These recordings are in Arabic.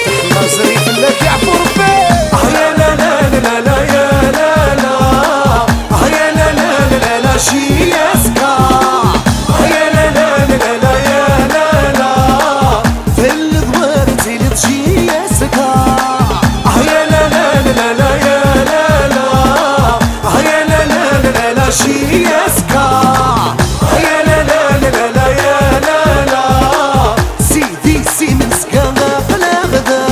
تحلى زريف لك يعفو ربي. يا لا لا لا لا يا لا لا، يا لا لا لا لا شي يسكا، يا لا لا لا لا يا لا لا، في الضوار تيلي تجي يسكا. يا لا لا لا لا يا لا لا، يا لا لا لا لا شي يسكا، يا لا لا لا لا يا لا لا. سيدي سي مسكا غلا غدا.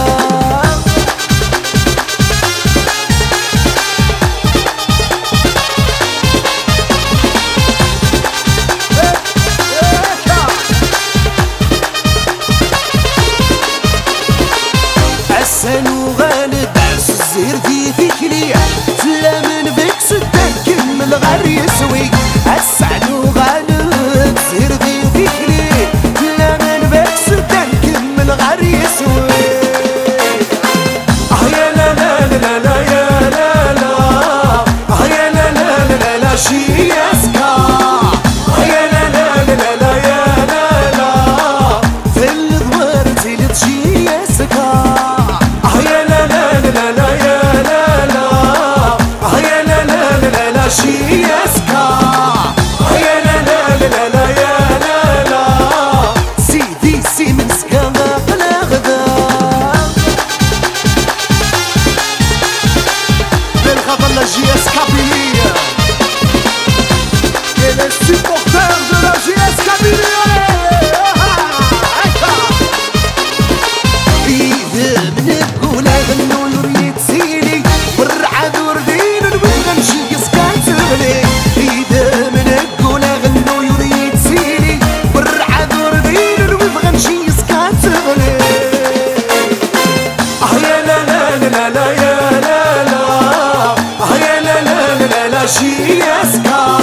عسان وغالد عس الزهر دي فيكلي، تلا من بك سدان كمل غير يسوي. عسان وغالد زهر دي فيكلي، تلا من بك سدان كمل غير يسوي. يا لا لا لا لا يا لا لا، يا لا لا لا لا شي يسكا، يا لا لا لا لا يا لا لا، في الضوار تيلي تجي يسكا. يا لا لا لا لا يا لا لا، يا لا لا لا لا شي يسكا، يا لا لا لا لا يا لا لا. سيدي سي مسكا غلا غدا. بالخطر لا GS Kabylie. Et les supporters de la GS Kabylie. إذا من القولة غنوا لريت سيلي، والرعد وردين الوين غنمشي يسكان تغلي. إذا من القولة غنوا لريت سيلي، والرعد وردين الوين غنمشي يسكان تغلي. يا لا لا لا لا يا لا لا، يا لا لا لا لا شي يسكا.